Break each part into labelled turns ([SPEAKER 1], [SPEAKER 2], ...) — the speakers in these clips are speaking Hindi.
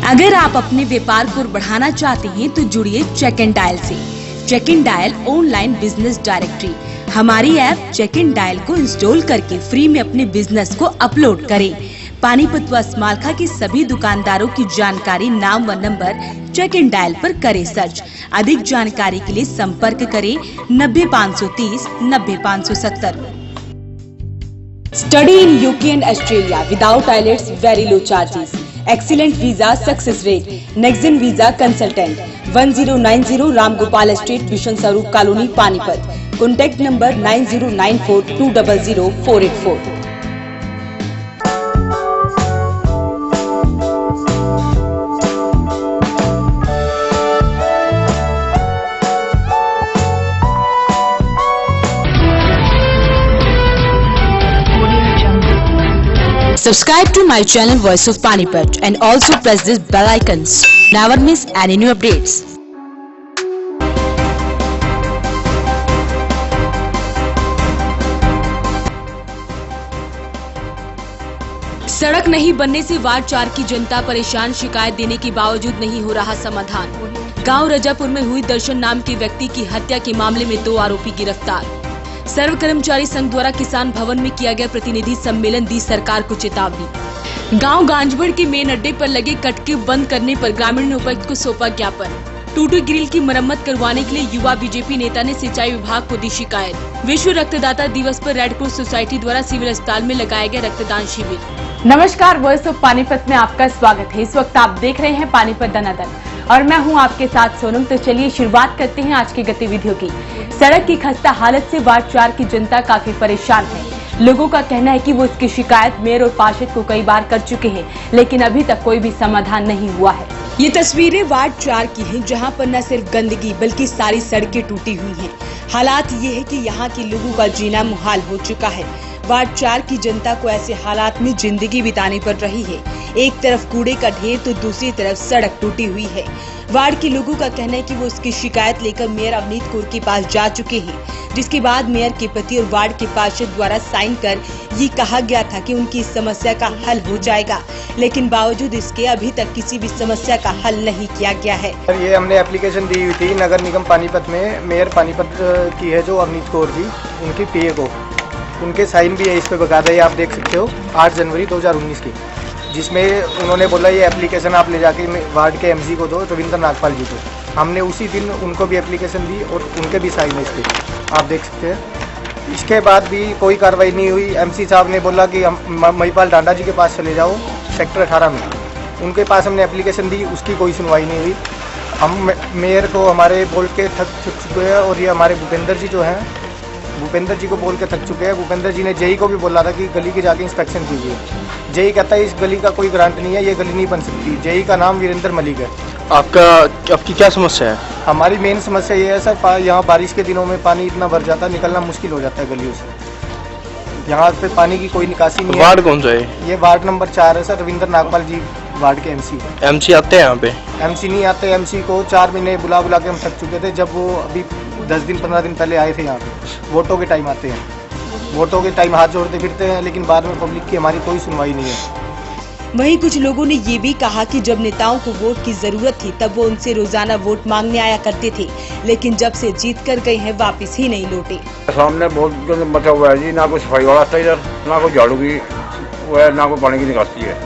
[SPEAKER 1] अगर आप अपने व्यापार को बढ़ाना चाहते हैं तो जुड़िए चेक एंड डायल से। Check and Dial online business directory. हमारी ऐप चेक एंड डायल को इंस्टॉल करके फ्री में अपने बिजनेस को अपलोड करें। पानीपत व स्मारका के सभी दुकानदारों की जानकारी, नाम व नंबर चेक एंड डायल पर करें सर्च। अधिक जानकारी के लिए संपर्क करें 90 530 90 570। Study in UK and Australia without IELTS, very low charges. Excellent visa success rate. Nexen Visa Consultant. 1090 Ram Gopal Street, Bishan Sarup Colony, Panipat. Contact number 9094 200 484. Subscribe to my channel Voice of Panipat and also press this bell icons. Never miss any new updates. सड़क नहीं बनने से वार्ड 4 की जनता परेशान। शिकायत देने के बावजूद नहीं हो रहा समाधान। गांव रजापुर में हुई दर्शन नाम के व्यक्ति की हत्या के मामले में 2 आरोपी गिरफ्तार। सर्व कर्मचारी संघ द्वारा किसान भवन में किया गया प्रतिनिधि सम्मेलन, दी सरकार को चेतावनी। गांव गांजबड़ के मेन अड्डे पर लगे कटके बंद करने पर ग्रामीण ने उपायुक्त को सौंपा ज्ञापन। टूटी ग्रिल की मरम्मत करवाने के लिए युवा बीजेपी नेता ने सिंचाई विभाग को दी शिकायत। विश्व रक्तदाता दिवस पर रेड क्रॉस सोसाइटी द्वारा सिविल अस्पताल में लगाया गया रक्तदान शिविर।
[SPEAKER 2] नमस्कार, वॉइस ऑफ पानीपत में आपका स्वागत है। इस वक्त आप देख रहे हैं पानीपत दनादन और मैं हूं आपके साथ सोनम। तो चलिए शुरुआत करते हैं आज की गतिविधियों की। सड़क की खस्ता हालत से वार्ड 4 की जनता काफी परेशान है। लोगों का कहना है कि वो इसकी शिकायत मेयर और पार्षद को कई बार कर चुके हैं, लेकिन अभी तक कोई भी समाधान नहीं हुआ है।
[SPEAKER 1] ये तस्वीरें वार्ड 4 की हैं, जहां पर न सिर्फ गंदगी बल्कि सारी सड़कें टूटी हुई हैं। हालात ये है कि यहाँ के लोगों का जीना मुहाल हो चुका है। वार्ड 4 की जनता को ऐसे हालात में जिंदगी बितानी पड़ रही है। एक तरफ कूड़े का ढेर तो दूसरी तरफ सड़क टूटी हुई है। वार्ड के लोगों का कहना है कि वो इसकी शिकायत लेकर मेयर अवनीत कौर के पास जा चुके हैं, जिसके बाद मेयर के पति और वार्ड के पार्षद द्वारा साइन कर ये कहा गया था कि उनकी इस समस्या का हल हो जाएगा, लेकिन बावजूद इसके अभी तक किसी भी समस्या का हल नहीं किया गया है।
[SPEAKER 3] ये हमने एप्लीकेशन दी हुई थी नगर निगम पानीपत में, मेयर पानीपत की है जो अवनीत कौर जी, उनकी पीए को, उनके साइन भी है इस पे बकायदा, ये आप देख सकते हो 8 जनवरी 2019 की, जिसमें उन्होंने बोला ये एप्लीकेशन आप ले जाके वार्ड के एमसी को दो, रविंद्र नागपाल जी को। हमने उसी दिन उनको भी एप्लीकेशन दी और उनके भी साइन है इस पर, आप देख सकते हैं। इसके बाद भी कोई कार्रवाई नहीं हुई। एमसी साहब ने बोला कि हम महिपाल डांडा जी के पास चले जाओ, सेक्टर 18 में। उनके पास हमने एप्लीकेशन दी, उसकी कोई सुनवाई नहीं हुई। हम मेयर को हमारे बोल के थक चुके हैं और ये हमारे भूपेंद्र जी जो हैं, भूपेंद्र जी को बोल के थक चुके हैं। भूपेंद्र जी ने जेई को भी बोला था कि गली के जाके इंस्पेक्शन कीजिए। जेई कहता है इस गली का कोई ग्रांट नहीं है, ये गली नहीं बन सकती। जेई का नाम वीरेंद्र मलिक है।
[SPEAKER 4] आपकी क्या समस्या है?
[SPEAKER 3] हमारी मेन समस्या ये है सर, यहाँ बारिश के दिनों में पानी इतना भर जाता है, निकलना मुश्किल हो जाता है गलियों से। यहाँ पे पानी की कोई निकासी नहीं है।
[SPEAKER 4] वार्ड कौन सा है?
[SPEAKER 3] ये वार्ड नंबर 4 है सर। रविंद्र नागपाल जी वार्ड के एमसी है।
[SPEAKER 4] एमसी आते हैं यहाँ पे?
[SPEAKER 3] एमसी नहीं आते। एमसी को 4 महीने बुला बुला के हम थक चुके थे। जब वो अभी 10 दिन 15 दिन पहले आए थे यहाँ पे, वोटों के टाइम आते हैं, वोटों के टाइम हाथ जोड़ते फिरते हैं, लेकिन बाद में पब्लिक की हमारी कोई सुनवाई नहीं है।
[SPEAKER 1] वहीं कुछ लोगों ने ये भी कहा कि जब नेताओं को वोट की जरूरत थी तब वो उनसे रोजाना वोट मांगने आया करते थे, लेकिन जब से जीत कर गए हैं वापस ही नहीं लौटे।
[SPEAKER 5] सामने बहुत मचा हुआ है जी, ना कोई सफाई वाला था इधर, ना कोई झाड़ू की वो है, ना कोई पानी की निकासी है,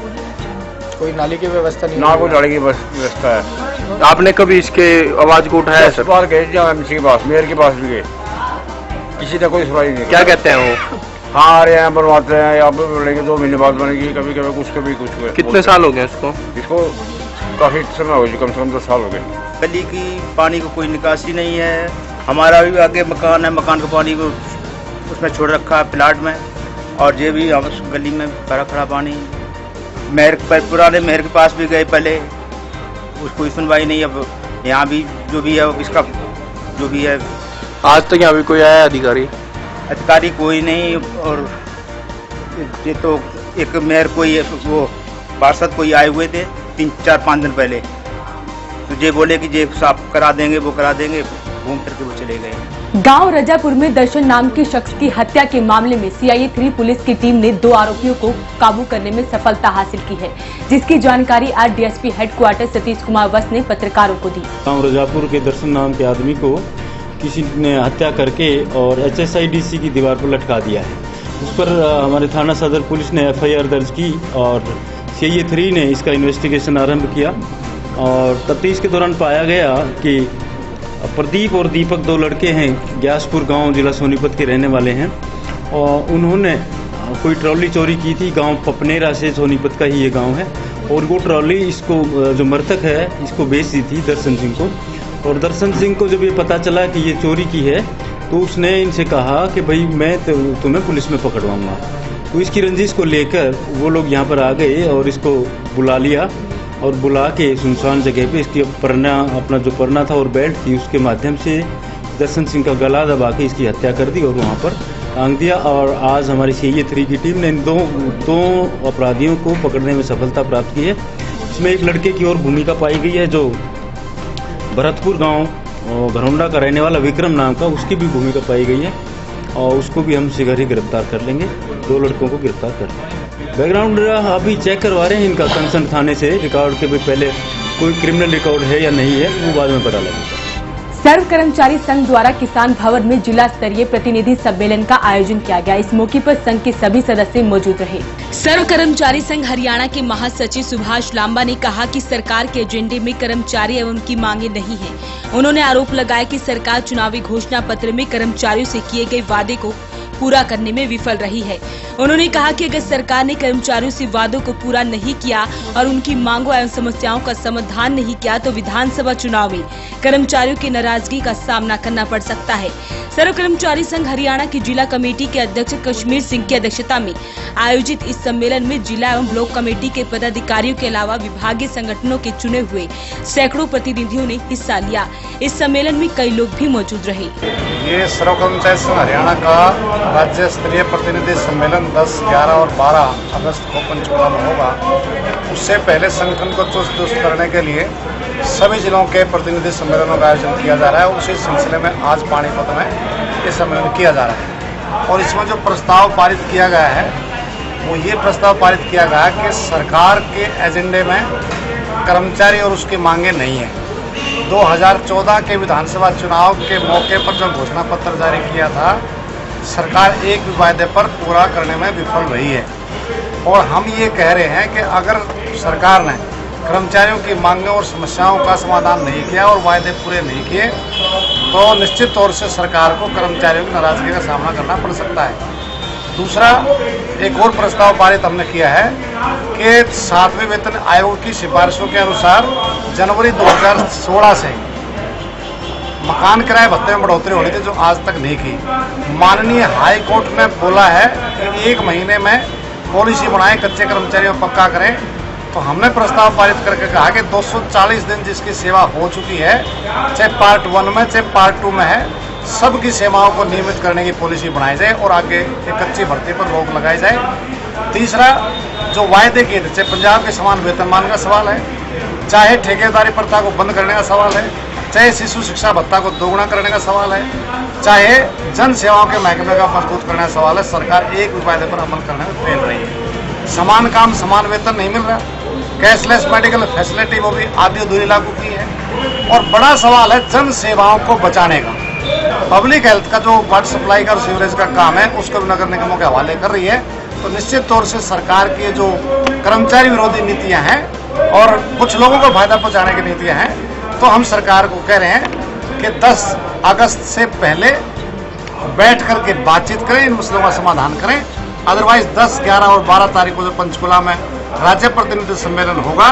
[SPEAKER 3] कोई नाली की व्यवस्था नहीं,
[SPEAKER 5] ना कोई नाली की व्यवस्था है।
[SPEAKER 4] आपने कभी इसके आवाज को उठाया?
[SPEAKER 5] सर बार गए जहाँ एमसी के पास, मेयर के पास भी गए, किसी ने कोई सुनवाई नहीं।
[SPEAKER 4] क्या कहते हैं वो?
[SPEAKER 5] हाँ आ रहे हैं, बनवाते हैं, यहाँ पे बनेगी 2 महीने बाद बनेगी, कभी कभी कुछ कभी कुछ।
[SPEAKER 4] कितने साल हो गए इसको?
[SPEAKER 5] काफी समय हो गया, कम से कम 10 साल हो गए।
[SPEAKER 6] गली की पानी को कोई निकासी नहीं है। हमारा भी आगे मकान है, मकान का पानी को उसमें छोड़ रखा है प्लाट में, और ये भी हम गली में भरा खड़ा पानी। मेयर पुराने मेयर के पास भी गए पहले, उसको कोई सुनवाई नहीं। अब यहाँ भी जो भी है इसका जो भी है,
[SPEAKER 4] आज तक यहाँ भी कोई आया अधिकारी?
[SPEAKER 6] अधिकारी कोई नहीं। और ये तो एक मेयर कोई वो पार्षद कोई आए हुए थे 3-4-5 दिन पहले, तो ये बोले कि ये साफ करा देंगे, वो करा देंगे, घूम फिर के वो चले गए।
[SPEAKER 2] गांव रजापुर में दर्शन नाम के शख्स की हत्या के मामले में CIA 3 पुलिस की टीम ने 2 आरोपियों को काबू करने में सफलता हासिल की है, जिसकी जानकारी आज DSP हेडक्वार्टर सतीश कुमार वस्त ने पत्रकारों को दी।
[SPEAKER 7] गांव रजापुर के दर्शन नाम के आदमी को किसी ने हत्या करके और HSIDC की दीवार पर लटका दिया है। उस पर हमारे थाना सदर पुलिस ने FIR दर्ज की और CIA 3 ने इसका इन्वेस्टिगेशन आरंभ किया और तफ्तीश के दौरान पाया गया कि प्रदीप और दीपक 2 लड़के हैं, ग्यासपुर गांव जिला सोनीपत के रहने वाले हैं और उन्होंने कोई ट्रॉली चोरी की थी। गांव पपनेरा से, सोनीपत का ही ये गांव है और वो ट्रॉली इसको जो मृतक है इसको बेच दी थी दर्शन सिंह को। और दर्शन सिंह को जब ये पता चला कि ये चोरी की है तो उसने इनसे कहा कि भाई मैं तो तुम्हें पुलिस में पकड़वाऊँगा। तो इसकी रंजिश को लेकर वो लोग यहाँ पर आ गए और इसको बुला लिया और बुला के सुनसान जगह पे इसकी अपना जो परना था और बेल्ट थी उसके माध्यम से दर्शन सिंह का गला दबा के इसकी हत्या कर दी और वहाँ पर टांग दिया। और आज हमारी CIA 3 की टीम ने इन दो अपराधियों को पकड़ने में सफलता प्राप्त की है। इसमें एक लड़के की और भूमिका पाई गई है जो भरतपुर गांव घरौंडा का रहने वाला विक्रम नाम का, उसकी भी भूमिका पाई गई है और उसको भी हम शीघ्र ही गिरफ्तार कर लेंगे। 2 लड़कों को गिरफ्तार कर लेंगे। बैकग्राउंड अभी चेक करवा रहे हैं इनका कंसर्न थाने से, रिकॉर्ड के भी पहले कोई क्रिमिनल रिकॉर्ड है या नहीं है वो बाद में पता लगेगा।
[SPEAKER 2] सर्व कर्मचारी संघ द्वारा किसान भवन में जिला स्तरीय प्रतिनिधि सम्मेलन का आयोजन किया गया। इस मौके पर संघ के सभी सदस्य मौजूद रहे।
[SPEAKER 1] सर्व कर्मचारी संघ हरियाणा के महासचिव सुभाष लांबा ने कहा कि सरकार के एजेंडे में कर्मचारी एवं उनकी मांगे नहीं है। उन्होंने आरोप लगाया कि सरकार चुनावी घोषणा पत्र में कर्मचारियों से किए गए वादे को पूरा करने में विफल रही है। उन्होंने कहा कि अगर सरकार ने कर्मचारियों से वादों को पूरा नहीं किया और उनकी मांगों एवं समस्याओं का समाधान नहीं किया तो विधानसभा चुनाव में कर्मचारियों की नाराजगी का सामना करना पड़ सकता है। सर्व कर्मचारी संघ हरियाणा की जिला कमेटी के अध्यक्ष कश्मीर सिंह की अध्यक्षता में आयोजित इस सम्मेलन में जिला एवं ब्लॉक कमेटी के पदाधिकारियों के अलावा विभागीय संगठनों के चुने हुए सैकड़ों प्रतिनिधियों ने हिस्सा लिया। इस सम्मेलन में कई लोग भी मौजूद रहे।
[SPEAKER 3] ये सर्व कर्मचारी संघ हरियाणा का राज्य स्तरीय प्रतिनिधि सम्मेलन 10, 11 और 12 अगस्त को पंचकुला में होगा। उससे पहले संगठन को चुस्त दुरुस्त करने के लिए सभी जिलों के प्रतिनिधि सम्मेलनों का आयोजन किया जा रहा है। उसी सिलसिले में आज पानीपत में ये सम्मेलन किया जा रहा है और इसमें जो प्रस्ताव पारित किया गया है वो ये प्रस्ताव पारित किया गया है कि सरकार के एजेंडे में कर्मचारी और उसकी मांगे नहीं है। 2014 के विधानसभा चुनाव के मौके पर जो घोषणा पत्र जारी किया था, सरकार एक भी वायदे पर पूरा करने में विफल रही है और हम ये कह रहे हैं कि अगर सरकार ने कर्मचारियों की मांगों और समस्याओं का समाधान नहीं किया और वायदे पूरे नहीं किए तो निश्चित तौर से सरकार को कर्मचारियों की नाराजगी का सामना करना पड़ सकता है। दूसरा, एक और प्रस्ताव पारित हमने किया है कि 7वें वेतन आयोग की सिफारिशों के अनुसार जनवरी 2016 से मकान किराए भत्ते में बढ़ोतरी होनी थी जो आज तक नहीं की। माननीय हाई कोर्ट ने बोला है कि 1 महीने में पॉलिसी बनाएं, कच्चे कर्मचारियों को पक्का करें। तो हमने प्रस्ताव पारित करके कहा कि 240 दिन जिसकी सेवा हो चुकी है, चाहे पार्ट 1 में चाहे पार्ट 2 में है, सबकी सेवाओं को नियमित करने की पॉलिसी बनाई जाए और आगे एक कच्ची भर्ती पर रोक लगाई जाए। तीसरा, जो वायदे किए थे, चाहे पंजाब के समान वेतनमान का सवाल है, चाहे ठेकेदारी प्रथा को बंद करने का सवाल है, चाहे शिशु शिक्षा भत्ता को दोगुना करने का सवाल है, चाहे जन सेवाओं के महकमे का मजबूत करने का सवाल है, सरकार एक भी वायदे पर अमल करने में फेल रही है। समान काम समान वेतन नहीं मिल रहा, कैशलेस मेडिकल फैसिलिटी वो भी आधी अधूरी लागू की है और बड़ा सवाल है जन सेवाओं को बचाने का। पब्लिक हेल्थ का जो वाटर सप्लाई का और सीवरेज का काम है उसको भी नगर निगमों के हवाले कर रही है। तो निश्चित तौर से सरकार की जो कर्मचारी विरोधी नीतियां हैं और कुछ लोगों को फायदा पहुंचाने की नीतियां हैं, तो हम सरकार को कह रहे हैं कि 10 अगस्त से पहले बैठ करके बातचीत करें, इन मसलों का समाधान करें। अदरवाइज 10, 11 और 12 तारीख को जो पंचकुला में राज्य प्रतिनिधि सम्मेलन होगा,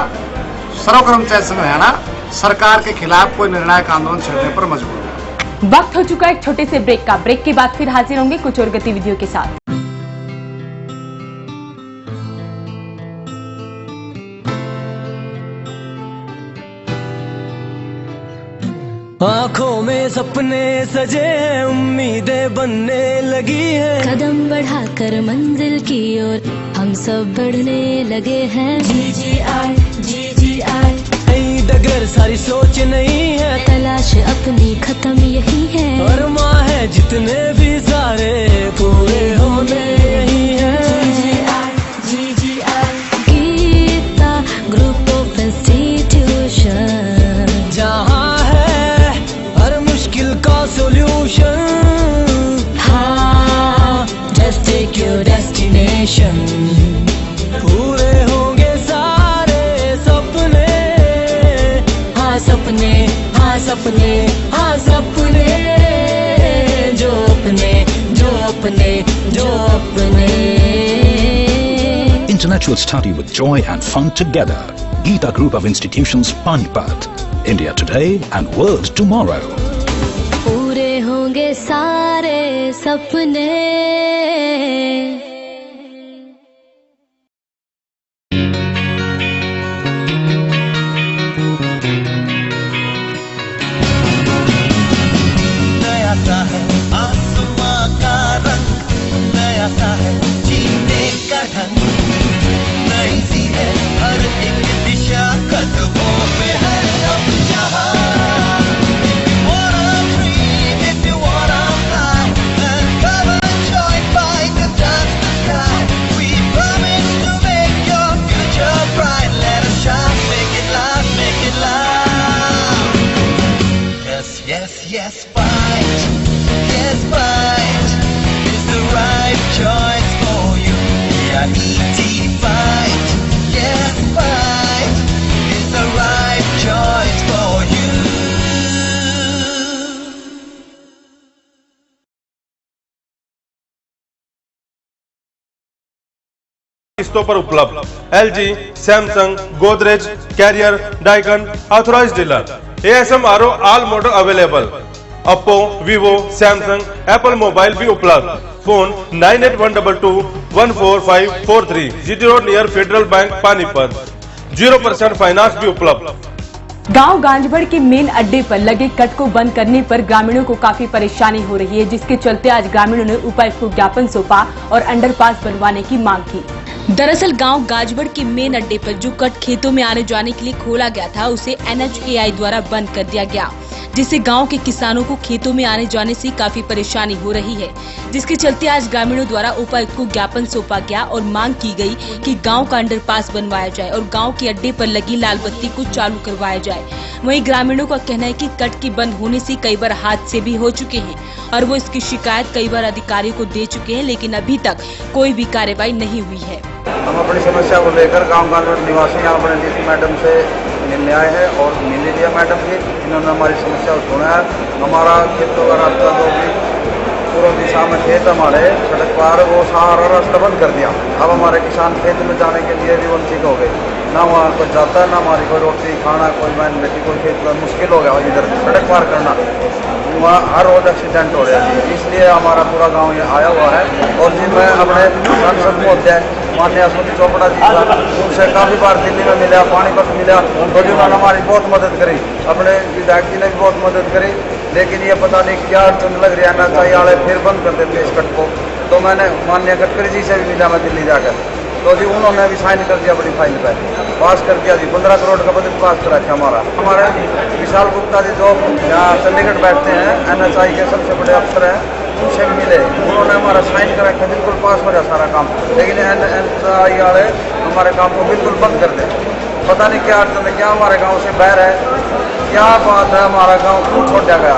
[SPEAKER 3] सर्व कर्मचारी संघ हरियाणा सरकार के खिलाफ कोई निर्णायक आंदोलन छेड़ने पर मजबूर होगा।
[SPEAKER 2] वक्त हो चुका एक छोटे से ब्रेक का। ब्रेक के बाद फिर हाजिर होंगे कुछ और गतिविधियों के साथ।
[SPEAKER 8] आँखों में सपने सजे, उम्मीदें बनने लगी है।
[SPEAKER 9] कदम बढ़ाकर मंजिल की ओर हम सब बढ़ने लगे हैं। GGI
[SPEAKER 8] डगर सारी सोच नहीं है,
[SPEAKER 9] तलाश अपनी खत्म यही है।
[SPEAKER 8] और माँ है हैं जितने भी सारे पूरे होने यही हैं।
[SPEAKER 9] गीता ग्रुप ऑफ इंस्टीट्यूशन,
[SPEAKER 8] जहाँ है हर मुश्किल का सोल्यूशन।
[SPEAKER 9] हाँ, just take your destination।
[SPEAKER 8] पूरे होंगे सारे सपने,
[SPEAKER 9] हाँ सपने, हाँ सपने, हाँ सपने, जो अपने, जो अपने, जो अपने।
[SPEAKER 10] Intellectual study with joy and fun together. Geeta Group of Institutions, Panipat. India today and world tomorrow.
[SPEAKER 9] पूरे होंगे सारे सपने।
[SPEAKER 8] नया सा है आसमां का रंग, नया सा है जीने का ढंग, नई सी है हर एक दिशा, कदमों पे है अब जहां। If you wanna dream, if you wanna fly, then come and join, bike and touch the sky. We promise to make your future bright. Let us shine, make it loud, make it loud. Yes, yes, yes, fight. Yes, fight is the right choice for you. Yeah, ET fight. Yes, fight is the right choice for you.
[SPEAKER 11] किस्तों पर उपलब्ध LG, Samsung, Godrej, Carrier, Daikin authorised dealer. ASM RO all model available. Oppo, Vivo, Samsung, Apple mobile भी उपलब्ध। Phone 9812214543, GT road near Federal Bank Panipat. 0% finance भी उपलब्ध।
[SPEAKER 2] गांव गांजबड़ के मेन अड्डे पर लगे कट को बंद करने पर ग्रामीणों को काफी परेशानी हो रही है, जिसके चलते आज ग्रामीणों ने उपायुक्त को ज्ञापन सौंपा और अंडरपास बनवाने की मांग की। दरअसल गांव गाजबड़ के मेन अड्डे पर जो कट खेतों में आने जाने के लिए खोला गया था, उसे NHAI द्वारा बंद कर दिया गया, जिससे गांव के किसानों को खेतों में आने जाने से काफी परेशानी हो रही है। जिसके चलते आज ग्रामीणों द्वारा उपायुक्त को ज्ञापन सौंपा गया और मांग की गई कि गांव का अंडरपास बनवाया जाए और गांव के अड्डे पर लगी लाल बत्ती को चालू करवाया जाए। वहीं ग्रामीणों का कहना है कि कट के बंद होने से कई बार हादसे भी हो चुके हैं और वो इसकी शिकायत कई बार अधिकारियों को दे चुके हैं, लेकिन अभी तक कोई भी कार्रवाई नहीं हुई है।
[SPEAKER 5] हम अपनी समस्या को लेकर गांव गांजबड़ निवासी यहाँ अपने डीसी मैडम से मिलने आए हैं और मिल लिया मैडम जी, इन्होंने हमारी समस्या को सुना है। हमारा खेतों का रास्ता जो भी पूर्व दिशा में खेत हमारे सड़क पार, वो सारा रास्ता बंद कर दिया। अब हमारे किसान खेत में जाने के लिए भी वंचित हो गए, ना वहाँ कुछ जाता है, ना हमारी कोई रोटी खाना, कोई बहन बेटी, कोई खेत में मुश्किल हो गया इधर सड़क पार करना। वहाँ हर रोज एक्सीडेंट हो रहा है, इसलिए हमारा पूरा गांव ये आया हुआ है। और जी मैं अपने सांसद महोदय माननीय अश्वनी चोपड़ा जी का, उनसे काफ़ी बार दिल्ली में मिला, पानीपत मिला, तो जिन्होंने हमारी बहुत मदद करी, अपने विधायक जी ने भी बहुत मदद करी। लेकिन ये पता नहीं क्या चुन लग रहा है, NHAI वाले फिर बंद कर देते इस कट को। तो मैंने माननीय गडकरी जी से भी मिला मैं दिल्ली जाकर, तो जी उन्होंने भी साइन कर दिया बड़ी फाइल पर, पास कर दिया जी। 15 करोड़ का बजट पास करा था हमारा। हमारे विशाल गुप्ता जी जो यहाँ चंडीगढ़ बैठते हैं, NHAI के सबसे बड़े अफसर हैं, उनसे भी मिले, उन्होंने हमारा साइन करा के बिल्कुल पास हो गया सारा काम। लेकिन NHAI वाले हमारे काम को बिल्कुल बंद कर दे। पता नहीं क्या अड़चन है, क्या हमारे गाँव से बैर है, क्या बात है, हमारा गाँव क्यों छोड़ दिया गया।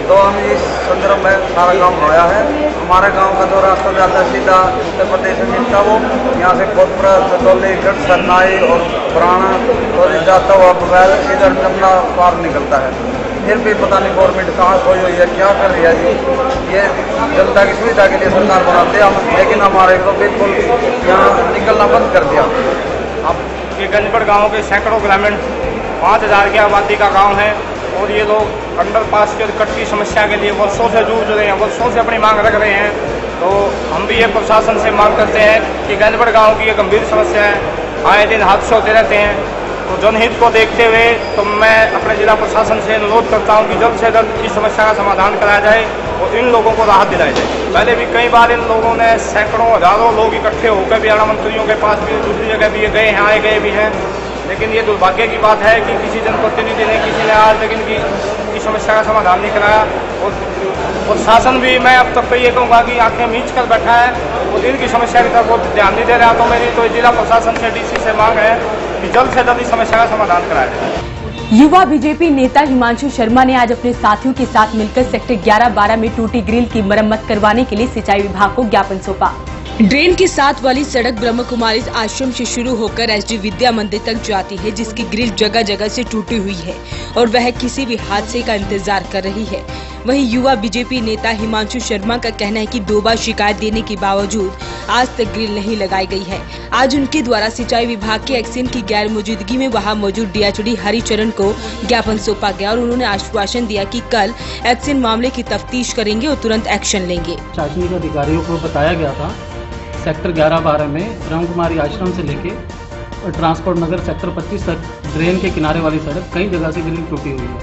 [SPEAKER 5] तो हम इस संदर्भ में सारा काम बनाया है। हमारे गांव का जो रास्ता जाता है सीधा उत्तर प्रदेश में मिलता, वो यहाँ से कोटपुरा, चतौली, गढ़, सरनाई और पुराना और जाता हुआ बगैर इधर जमुना पार निकलता है। फिर भी पता नहीं गवर्नमेंट कहाँ सोई हुई है, क्या कर रही है जी। ये जनता की सुविधा के लिए सरकार बनाते हैं, लेकिन हमारे को बिल्कुल यहाँ निकलना बंद कर दिया।
[SPEAKER 12] अब ये गंजबड़ गाँव के सैकड़ों ग्रामीण 5000 की आबादी का गाँव है और ये लोग अंडरपास के कट की समस्या के लिए वर्षों से जूझ रहे हैं, वर्षों से अपनी मांग रख रहे हैं। तो हम भी ये प्रशासन से मांग करते हैं कि गंजबड़ गांव की ये गंभीर समस्या है, आए दिन हादसे होते रहते हैं। तो जनहित को देखते हुए तो मैं अपने जिला प्रशासन से अनुरोध करता हूं कि जल्द से जल्द इस समस्या का समाधान कराया जाए और इन लोगों को राहत दिलाई जाए। पहले भी कई बार इन लोगों ने सैकड़ों हजारों लोग इकट्ठे होकर भी आला मंत्रियों के पास भी, दूसरी जगह भी गए हैं, आए गए भी हैं। लेकिन ये दुर्भाग्य की बात है कि किसी जनप्रतिनिधि ने, किसी ने आज तक इनकी की समस्या का समाधान नहीं कराया। और शासन भी, मैं अब तक तो ये कहूँगा कि आंखें मीच कर बैठा है, वो इनकी समस्या की तरफ बहुत ध्यान नहीं दे रहा। तो मेरी तो जिला प्रशासन से, DC से मांग है कि जल्द से जल्द इस समस्या का समाधान कराया जाए।
[SPEAKER 2] युवा बीजेपी नेता हिमांशु शर्मा ने आज अपने साथियों के साथ मिलकर सेक्टर 11-12 में टूटी ग्रिल की मरम्मत करवाने के लिए सिंचाई विभाग को ज्ञापन सौंपा।
[SPEAKER 1] ड्रेन के साथ वाली सड़क ब्रह्म कुमारी आश्रम से शुरू होकर SD विद्या मंदिर तक जाती है, जिसकी ग्रिल जगह जगह से टूटी हुई है और वह किसी भी हादसे का इंतजार कर रही है। वहीं युवा बीजेपी नेता हिमांशु शर्मा का कहना है कि 2 बार शिकायत देने के बावजूद आज तक ग्रिल नहीं लगाई गई है। आज उनके द्वारा सिंचाई विभाग के एक्शन की गैर मौजूदगी में वहां मौजूद DHOD हरिचरण को ज्ञापन सौंपा गया और उन्होंने आश्वासन दिया कि कल एक्शन मामले की तफ्तीश करेंगे और तुरंत एक्शन लेंगे।
[SPEAKER 13] प्रशासनिक अधिकारियों को बताया गया था सेक्टर 11-12 में ब्रह्म कुमारी आश्रम से लेके ट्रांसपोर्ट नगर सेक्टर 25 तक ड्रेन के किनारे वाली सड़क कई जगह से ग्रिल टूटी हुई है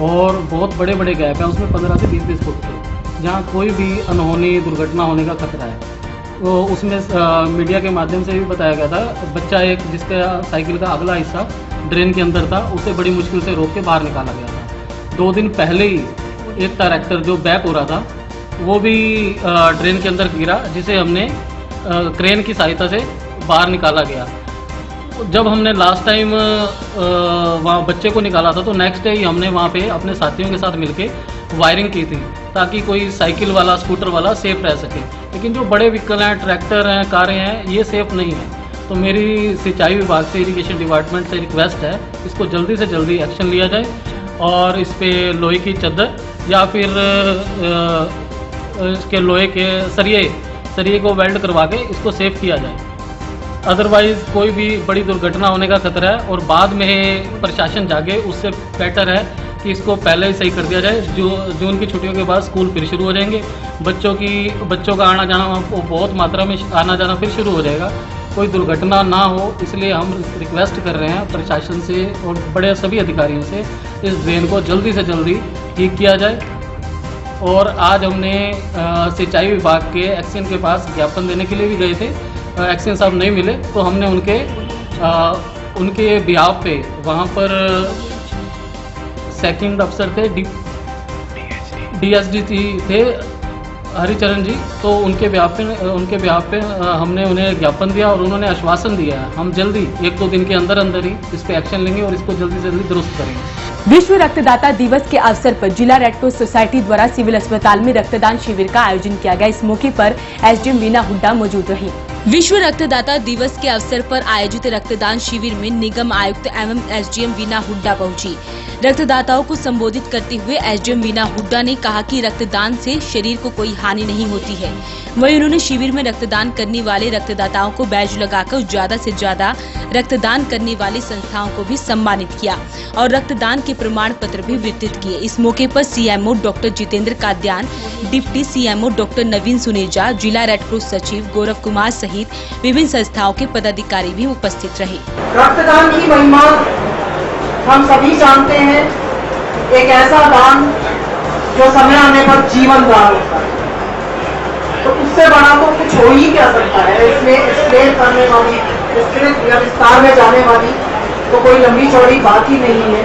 [SPEAKER 13] और बहुत बड़े बड़े गैप हैं, उसमें 15 से 20 फुट के, जहाँ कोई भी अनहोनी दुर्घटना होने का खतरा है। तो उसमें मीडिया के माध्यम से भी बताया गया था, बच्चा एक जिसका साइकिल का अगला हिस्सा ड्रेन के अंदर था, उसे बड़ी मुश्किल से रोक के बाहर निकाला गया था। 2 दिन पहले ही एक ट्रैक्टर जो बैक हो रहा था वो भी ड्रेन के अंदर गिरा, जिसे हमने क्रेन की सहायता से बाहर निकाला गया। जब हमने लास्ट टाइम वहाँ बच्चे को निकाला था तो नेक्स्ट डे ही हमने वहाँ पे अपने साथियों के साथ मिलके वायरिंग की थी ताकि कोई साइकिल वाला, स्कूटर वाला सेफ रह सके। लेकिन जो बड़े व्हीकल हैं, ट्रैक्टर हैं, कारें हैं, ये सेफ नहीं है। तो मेरी सिंचाई विभाग से, इरिगेशन डिपार्टमेंट से रिक्वेस्ट है, इसको जल्दी से जल्दी एक्शन लिया जाए और इस पर लोहे की चद्दर या फिर इसके लोहे के सरिये को वेल्ड करवा के इसको सेफ किया जाए। अदरवाइज कोई भी बड़ी दुर्घटना होने का खतरा है और बाद में प्रशासन जागे, उससे बेटर है कि इसको पहले ही सही कर दिया जाए। जून की छुट्टियों के बाद स्कूल फिर शुरू हो जाएंगे, बच्चों का आना जाना बहुत मात्रा में आना जाना फिर शुरू हो जाएगा। कोई दुर्घटना ना हो, इसलिए हम रिक्वेस्ट कर रहे हैं प्रशासन से और बड़े सभी अधिकारियों से इस ड्रेन को जल्दी से जल्दी ठीक किया जाए। और आज हमने सिंचाई विभाग के एक्शन के पास ज्ञापन देने के लिए भी गए थे, एक्शन साहब नहीं मिले तो हमने उनके बिहाफ पे वहाँ पर सेकंड अफसर थे, DSD थे हरिचरण जी, तो उनके बिहाफ पे हमने उन्हें ज्ञापन दिया और उन्होंने आश्वासन दिया है हम जल्दी 1-2 दिन के अंदर अंदर ही इस पे एक्शन लेंगे और इसको जल्दी से जल्दी दुरुस्त करेंगे।
[SPEAKER 2] विश्व रक्तदाता दिवस के अवसर पर जिला रेड क्रॉस सोसाइटी द्वारा सिविल अस्पताल में रक्तदान शिविर का आयोजन किया गया। इस मौके पर SDM वीना हुड्डा मौजूद रही।
[SPEAKER 1] विश्व रक्तदाता दिवस के अवसर पर आयोजित रक्तदान शिविर में निगम आयुक्त एवं SDM वीना हुड्डा पहुंची। रक्तदाताओं को संबोधित करते हुए SDM वीना हुड्डा ने कहा कि रक्तदान से शरीर को कोई हानि नहीं होती है। वहीं उन्होंने शिविर में रक्तदान करने वाले रक्तदाताओं को बैज लगाकर ज्यादा से ज्यादा रक्तदान करने वाली संस्थाओं को भी सम्मानित किया और रक्तदान के प्रमाण पत्र भी वितरित किए। इस मौके पर CMO doctor Jitendra Kadyan, deputy CMO doctor Naveen Suneja, जिला रेड क्रॉस सचिव गौरव कुमार सहित विभिन्न संस्थाओं के पदाधिकारी भी उपस्थित रहे।
[SPEAKER 14] रक्तदान की महिमा हम सभी जानते हैं, एक ऐसा दान जो समय आने पर जीवन दान होता है, तो उससे बड़ा तो कुछ हो ही क्या सकता है। इसमें एक्सप्लेन करने वाली, विस्तार में जाने वाली तो कोई लंबी चौड़ी बात ही नहीं है।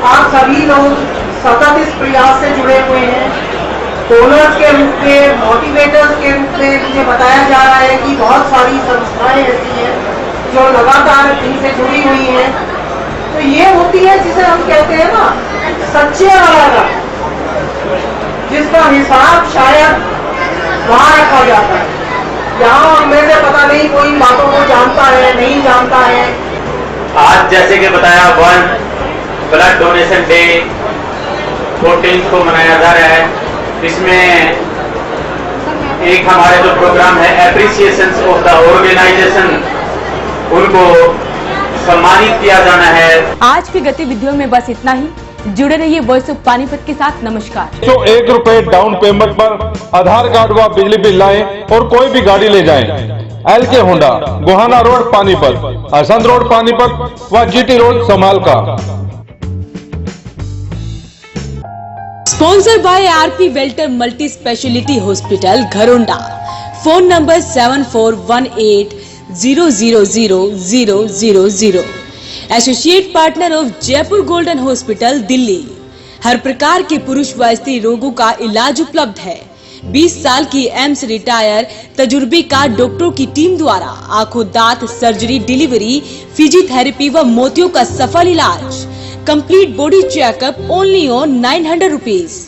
[SPEAKER 14] आप सभी लोग सतत इस प्रयास से जुड़े हुए हैं। डोनर्स के रूप में, मोटिवेटर्स के रूप में मुझे बताया जा रहा है कि बहुत सारी संस्थाएं ऐसी हैं जो लगातार इनसे जुड़ी हुई हैं। तो ये होती है जिसे हम कहते हैं ना सच्चे वाला रक्त, जिसका हिसाब शायद वहाँ रखा जाता है। यहाँ हमें से पता नहीं कोई बातों को जानता है, नहीं जानता है।
[SPEAKER 15] आज जैसे कि बताया वर्ल्ड ब्लड डोनेशन डे 14 को मनाया जा रहा है। इसमें एक हमारे जो प्रोग्राम है एप्रिसिएशन ऑफ द ऑर्गेनाइजेशन, उनको सम्मानित किया जाना है।
[SPEAKER 2] आज की गतिविधियों में बस इतना ही। जुड़े रहिए वॉइस ऑफ पानीपत के साथ। नमस्कार।
[SPEAKER 11] तो 1 रुपए डाउन पेमेंट पर आधार कार्ड व बिजली बिल लाएं और कोई भी गाड़ी ले जाएं। LK Honda, Gohana road Panipat, Hasant road Panipat व GT road Samalkha.
[SPEAKER 1] Sponsor by RP वेल्टर multi speciality hospital Gharaunda. Phone number 7418000000। Associate partner of Jaipur golden hospital Delhi. हर प्रकार के पुरुष व स्त्री रोगों का इलाज उपलब्ध है। 20 साल की एम्स रिटायर तजुर्बेकार डॉक्टरों की टीम द्वारा आंखों, दांत, सर्जरी, डिलीवरी, फिजियोथेरेपी व मोतियों का सफल इलाज। Complete body checkup only on 900 rupees.